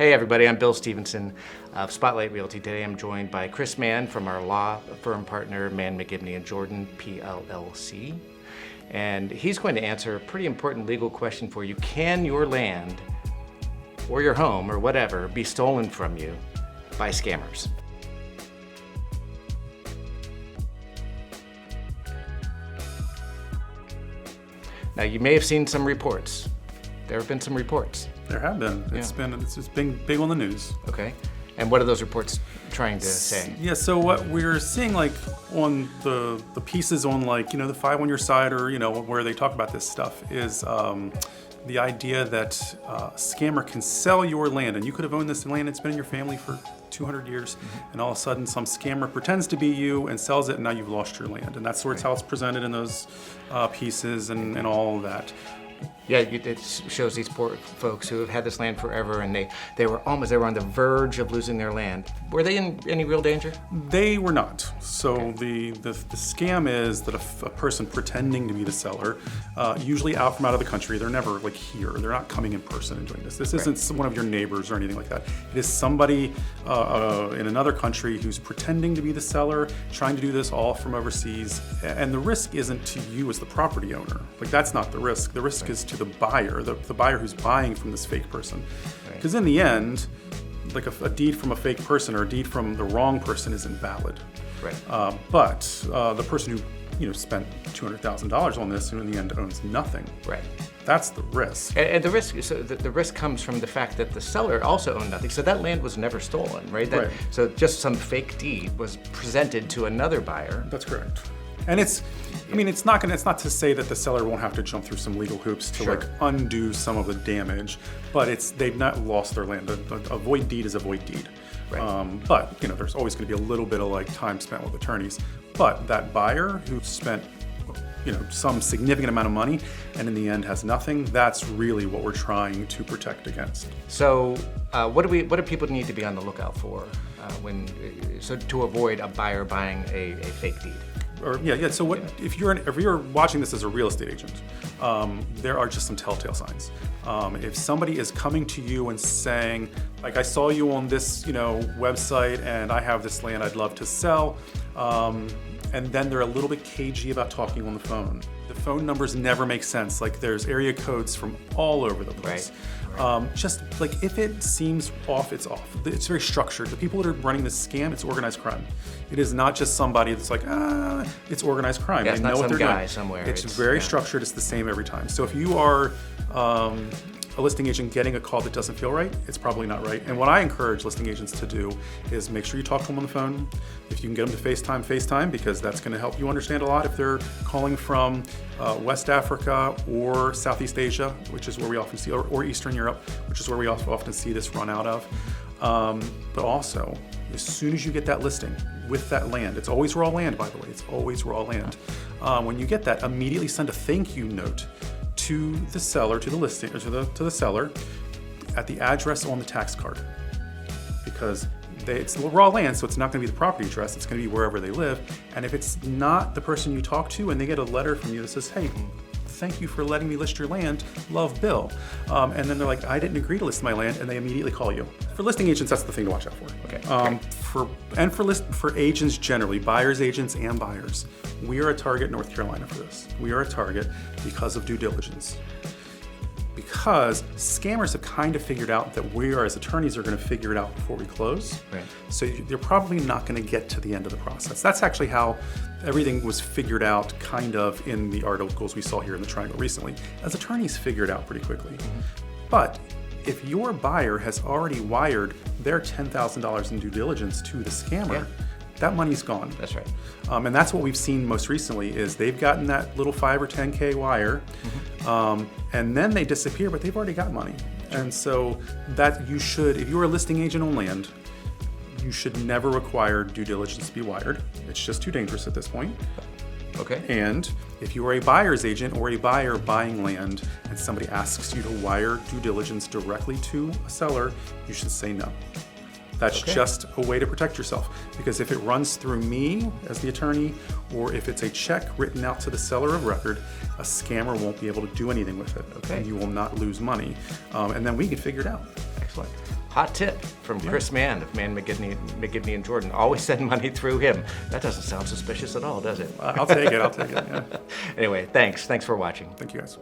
Hey everybody, I'm Bill Stevenson of Spotlight Realty. Today I'm joined by Chris Mann from our law firm partner, Mann McKinney Jordan, PLLC. And he's going to answer a pretty important legal question for you. Can your land or your home or whatever be stolen from you by scammers? Now you may have seen some reports. There have been some reports. There have been. Yeah. It's been big on the news. Okay. And what are those reports trying to say? Yeah, so what we're seeing like on the pieces on like, the 5 on your side or, where they talk about this stuff is the idea that a scammer can sell your land, and you could have owned this land, it's been in your family for 200 years, and all of a sudden some scammer pretends to be you and sells it, and now you've lost your land. And that's sort of how it's presented in those pieces and all of that. Yeah, it shows these poor folks who have had this land forever, and they were on the verge of losing their land. Were they in any real danger? They were not. So the scam is that a person pretending to be the seller, usually out of the country, they're never like here, they're not coming in person and doing this. This isn't one of your neighbors or anything like that. It is somebody in another country who's pretending to be the seller, trying to do this all from overseas. And the risk isn't to you as the property owner. Like, that's not the risk. The risk is to the buyer, the buyer who's buying from this fake person. Because in the end, like a deed from a fake person or a deed from the wrong person is invalid. Right. But the person who spent $200,000 on this and in the end owns nothing. Right. That's the risk. And the risk, so the risk comes from the fact that the seller also owned nothing. So that land was never stolen, right? Right. So just some fake deed was presented to another buyer. That's correct. And it's not to say that the seller won't have to jump through some legal hoops to like undo some of the damage, but they've not lost their land. A void deed is a void deed. Right. But there's always going to be a little bit of like time spent with attorneys. But that buyer who spent some significant amount of money and in the end has nothing, that's really what we're trying to protect against. So what do people need to be on the lookout for to avoid a buyer buying a fake deed? So what if you're watching this as a real estate agent, there are just some telltale signs. If somebody is coming to you and saying, like, I saw you on this website and I have this land I'd love to sell, and then they're a little bit cagey about talking on the phone. The phone numbers never make sense. Like, there's area codes from all over the place. Right. Just like, if it seems off, it's off. It's very structured. The people that are running this scam, it's organized crime. It is not just somebody that's like, it's organized crime. Yeah, it's they know not what some they're guy doing. Somewhere. It's very structured. It's the same every time. So if you are a listing agent getting a call that doesn't feel right, it's probably not right. And what I encourage listing agents to do is make sure you talk to them on the phone. If you can get them to FaceTime, because that's going to help you understand a lot if they're calling from West Africa or Southeast Asia, which is where we often see, or Eastern Europe, which is where we often see this run out of. But also, as soon as you get that listing with that land, it's always raw land, by the way, it's always raw land. When you get that, immediately send a thank you note to the seller, to the listing, or to the seller, at the address on the tax card, because it's raw land, so it's not going to be the property address. It's going to be wherever they live. And if it's not the person you talk to, and they get a letter from you that says, "Hey, thank you for letting me list your land. Love, Bill," and then they're like, "I didn't agree to list my land," and they immediately call you. For listing agents, that's the thing to watch out for. Okay. For agents generally, buyers agents and buyers, we are a target in North Carolina for this. We are a target because of due diligence. Because scammers have kind of figured out that we as attorneys are going to figure it out before we close. Right. So they're probably not going to get to the end of the process. That's actually how everything was figured out kind of in the articles we saw here in the Triangle recently, as attorneys figured out pretty quickly. Mm-hmm. But if your buyer has already wired their $10,000 in due diligence to the scammer, that money's gone. That's right. And that's what we've seen most recently is they've gotten that little 5 or 10K wire, and then they disappear, but they've already got money. And so that you should, if you're a listing agent on land, you should never require due diligence to be wired. It's just too dangerous at this point. Okay. And if you are a buyer's agent or a buyer buying land and somebody asks you to wire due diligence directly to a seller, you should say no. That's just a way to protect yourself, because if it runs through me as the attorney, or if it's a check written out to the seller of record, a scammer won't be able to do anything with it, and you will not lose money. And then we can figure it out. Excellent. Hot tip from Chris Mann of Mann McKinney and Jordan. Always send money through him. That doesn't sound suspicious at all, does it? I'll take it. Yeah. Anyway, thanks. Thanks for watching. Thank you, guys.